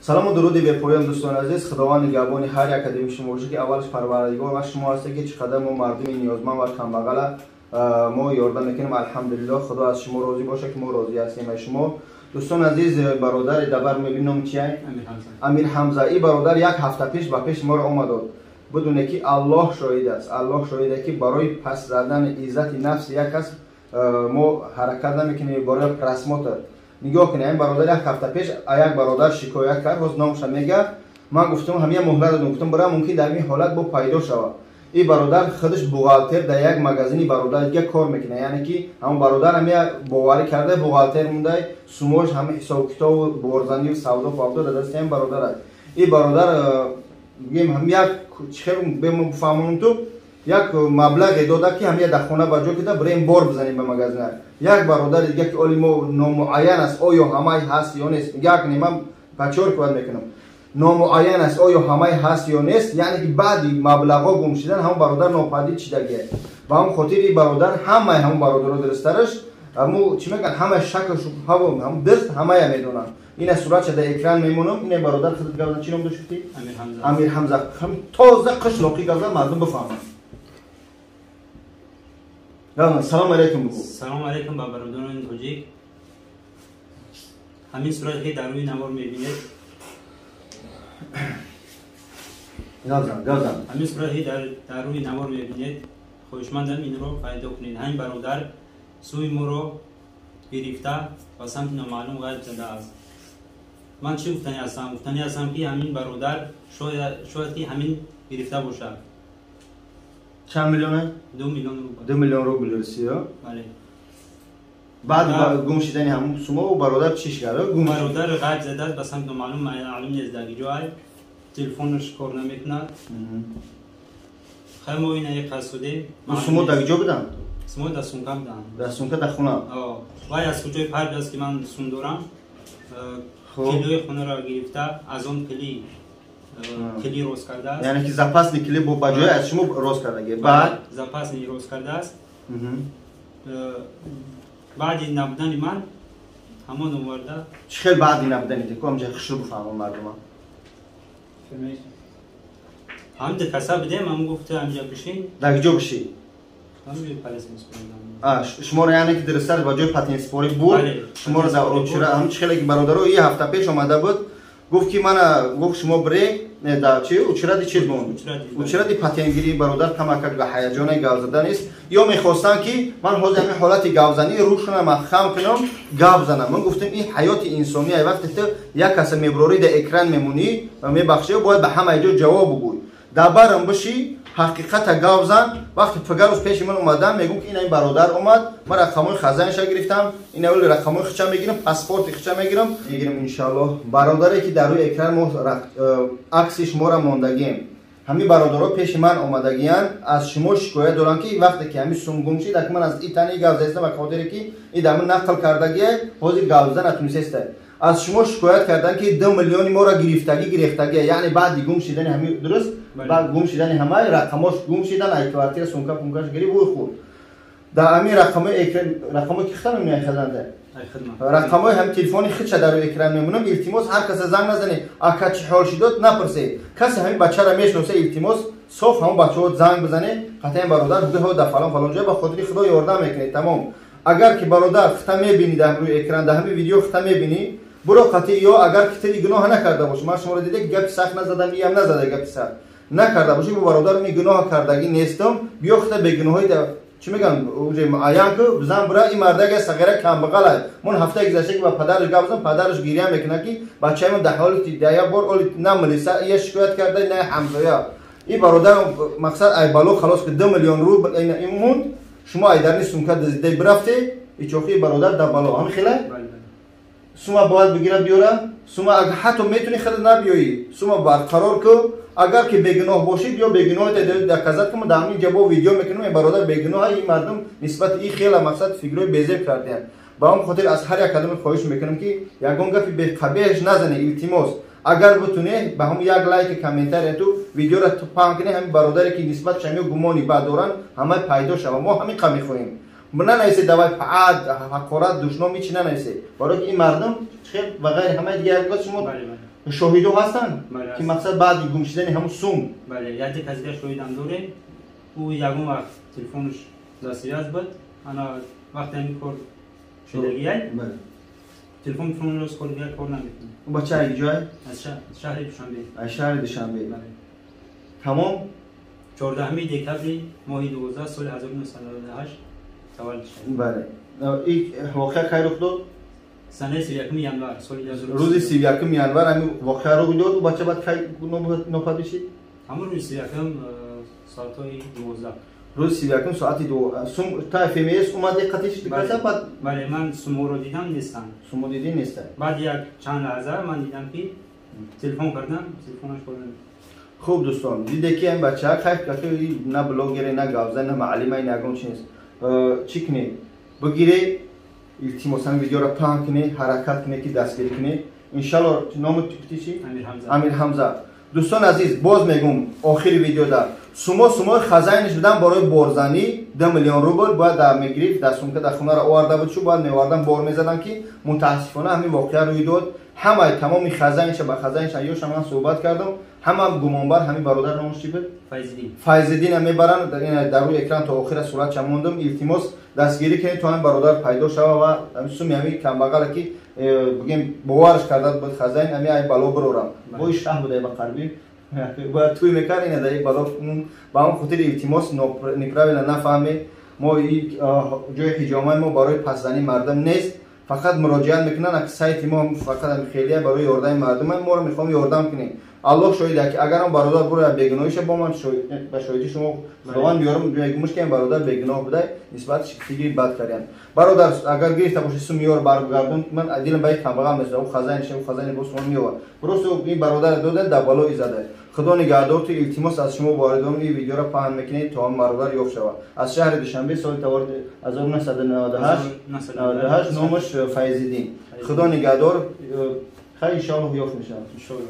سلام و درود به پایان دوستان عزیز. خداوند نگهبان هر یک کدوم شما باشه که اولش پروردگار و شما هستی که چقدر ما مردم نیازمند و کمبغل ما یاردن میکنیم. الحمدلله خدا از شما راضی باشه که ما راضی هستیم از شما. دوستان عزیز، برادر دبر میبینم چیه؟ امیر حمزه. این برادر یک هفته پیش با پیش ما را آمد داد بدونه که الله شاهد است. الله شاهده که برای پس زدن عزت نفس یک کس ما حرکت نمیکنیم، برای رسمات نگاه کنیم. این برادر یک هفته پیش یک برادر شکایت کرد، باز نامش میگه. من گفتم همه مهلت دادم، گفتم برای ممکن در این حالت با پیدا شود. این برادر خودش بوغالتر در یک مغازینی برادر دیگه کار میکنه، یعنی که همون برادر همه باوری کرده بوغالتر مونده، سوموش همه حساب کتاب و بورزنی و سودا فودا در دست این برادر است. این برادر میگم هم یک چخیر بفهمونم تو یک مبلغ داده که همه در خونه بجا کده بریم بار بزنیم به مغازین. یک برادر دیگه که اولی ما نامعین است آیا همه هست یا نیست، یک من پچور کار میکنم نامعین است آیا همه هست یا نیست، یعنی که بعدی مبلغا گم شدن هم برادر ناپدید شدگیه و هم خاطر این برادر همه برادر درسترش امو چی میگن همه شک و شبهه هم درست همه میدونن. این صورت شده اکران میمونم. این برادر خودت گفتن چی نام داشتی؟ امیر حمزه. هم تازه قشلاقی گفت مردم بفهمن. سلام علیکم. سلام علیکم با برادران توجیک. همین صورت که در روی نوار میبینید همین صورت در روی نوار میبینید خوشمندم این رو پیدا کنید. همین برادر سوی ما رو گرفته و سمت نامعلوم غیب زده است. من چی گفتنی هستم؟ گفتنی هستم که همین برادر شاید که همین گرفته باشد. چند میلیونه؟ 2 میلیون روبل. 2 میلیون روبل رسید. بله. بعد گم شدن همون سوما و برادر چیش کرده؟ برادر غیب زده است، بس هم معلوم نیست در کجای. تلفنش کار نمیکنه. خیلی ما این یک قصده. سوما در کجا بودن؟ سوما در سونکا بودن. در سونکا در خونه. وای از کجای پرد است که من سون دارم. کلیوی خونه را گرفته، از اون کلی روز کرده است. یعنی که زپاس کلی با بجای از شما روز کرده. بعد زپاس روز کرده است. بعد این نبودن من همان آورده. چخیل بعد این نبودنی که کم جای خشو بفهمم مردم هم ده کسا بده من گفته همجا بشین. در کجا بشی؟ همجا پلیس مسئول. شما را یعنی که درستر بجای پاتین سپوری بود. شما را در اوچرا هم چخیل که برادر یه هفته پیش آمده بود گفت که من گفت شما بری در چی اوچرا دی چیز بود. اوچرا دی پاتینگیری برادر کمک به هیجان گاو زدن است. یا میخواستن که من حاضر همین حالت گاوزنی روشون ما خام کنم گاو زنم. من گفتم این حیات انسانی ای وقتی تو یک کس میبروری در اکران میمونی و میبخشی باید به همه جا جواب بگوی. دبرم بشی حقیقت گاو زن. وقتی فگروز پیش من اومدم میگم که این برادر اومد من رقمای خزانش گرفتم، این اول رقمای خچم میگیرم، پاسپورت خچم میگیرم ان شاء الله. برادری که در روی اکران ما عکسش ما را موندگیم. همین برادرها پیش من اومدگیان از شما شکایت دارن که وقتی که همین سوم گم شد من از این تنی گاو زدم و خاطر که این دامن نقل کردگی حاضر گاو زن نتونسته از شما شکایت کردن که 2 میلیون ما را گرفتگی یعنی بعد گم شدن همین درست بعد گم شدن همه رقماش گم شدن ای کوارتیر سونکا پونکاش گری بو خود در همین رقمای که خدمت میخدنده رقمای هم تلفنی خودش در روی اکران میمونم. التماس هر کس زنگ نزنه اگه چه حال شد نپرسه. کسی همین بچه را میشناسه التماس صاف هم بچه‌ها زنگ بزنه قطعا برادر بده ها در فلان جای به خاطر خدا یاردم میکنه. تمام. اگر که برادر خطا میبینی در روی اکران در همین ویدیو خطا میبینی برو قطعی یا اگر کتی گناه نکرده باشه من شما را دیده گپ سخت نزدم میام نزده گپ سخت نکرده باشه با برادر می گناه کردگی نیستم بیا خطا به گناهی چی میگن اوجه معین که بزن برای این مردک صغیره کم بغل من هفته گذشته که با پدرش گفتم پدرش گریه میکنه که بچه‌م در حال تدیا بار اول نملیسا یه شکایت کرده نه حمزه این برادر مقصد ای بالو خلاص که 2 میلیون رو این موند شما ای در نیستم که دزده برفته این چوخی برادر در بالو هم خیلی سوما باید بگیرم بیارم سوما اگه حتی میتونی خیلی نبیایی سوما برقرار که اگر که بیگناه باشی بیا بیگناه در کذات که ما در همین جبا ویدیو میکنم این برادر بیگناه این مردم نسبت این خیلی مقصد فکرای بیزیب کردن با هم خاطر از هر یک کلمه خواهش میکنم که یگان گفی به قبیحش نزنه التماس اگر بتونه به هم یک لایک کامنتر تو ویدیو را تو پام کنه همین برادری که نسبت شما گمانی بعد دوران همه پیدا شوه ما همین قمی خواهیم من نیست دوای فعاد حقارت دشمن میچینه نیست برای این مردم خیلی و غیر همه دیگه گفت شما شاهدو هستن که مقصد بعد گم شدن همون سوم. بله یادی کسی شاهدم داره او یکم وقت تلفنش دستیاز بود انا وقتی میکرد شدگیه تلفن رو کار نمیکنه. اون بچه ای جای؟ از شهر دوشنبه. از شهر دوشنبه. تمام 14 دکتر ماه 12 سال 1998 تولد شد. بله. این واقعه کی رخ داد؟ سنه 31 ینور سال 2000. روز 31 ینور همین واقعه رخ داد و بچه بعد کی نوپدید شد؟ همون روز 31 ساعت 12. روز 31 ساعت 2 سوم تا FMS اومد دقتش دیگه بعد بله من سومو رو دیدم نیستن. سومو دیدی نیستن. بعد یک چند لحظه من دیدم که تلفن کردم تلفنش کردم. خوب دوستان دیده که این بچه ها خیلی که نه بلاگره نه گاوزن نه معلمه نه گون چیز چی کنه بگیره التماساً ویدیو را پلان کنه حرکت کنه که دستگیری کنه انشالله نام چی؟ امیر حمزه. دوستان عزیز باز میگم آخر ویدیو دا سومو خزانه‌اش بدم برای بارزنی 10 میلیون روبل باید در میگرفت در سومکه در خونه را آورده بود شو باید میواردن بار میزدن که متاسفانه همین واقعا روی داد همه تمام خزانه‌اش با خزانه‌اش ایوش من صحبت کردم همه گمانبر همین برادر نامش چی بود فایزالدین میبرن در روی اکران تا آخر صورت چموندم التماس دستگیری کنید تا این برادر پیدا شوه و سومی همین کم بغل که بگیم باورش کرده بود خزانه همین ای بالا برورم با شهر بوده با قربی با توی میکر اینه در بالا با اون خاطر التماس نپراویل نفهمه ما جای حجامه ما برای پسدنی مردم نیست فقط مراجعت میکنن اگه سایت ما فقط خیلیه برای یاردن مردم ما رو میخوام یاردم کنیم الله شاهده که اگر هم برادر برای بیگناهیش با من به شاهدی شما خداوند میارم میگمش که این برادر بیگناه بوده نسبت شکلی بد کردن برادر اگر گرفته باشه سو میار برگردون من دلم باید کم بغل مثلا او خزانه بس من میور درست این برادر دادن در بالای زده خدا نگهدار تو التماس از شما واردان این ویدیو را پهن میکنید تا برادر یافت شود از شهر دوشنبه سال 1998 نامش فایزالدین خدا نگهدار خیلی ان شاء الله یافت میشه ان شاء الله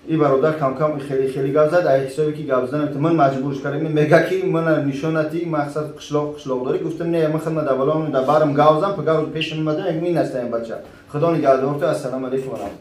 این برادر کم کم خیلی گاو زد ای حسابی که گاو زدن من مجبورش کردم میگه که من نشونتی مقصد قشلاق داری گفتم نه من خدمت اولام در بارم گاو زدم پگاو پیش اومده این نستم بچه خدا نگهدار تو السلام علیکم و رحمت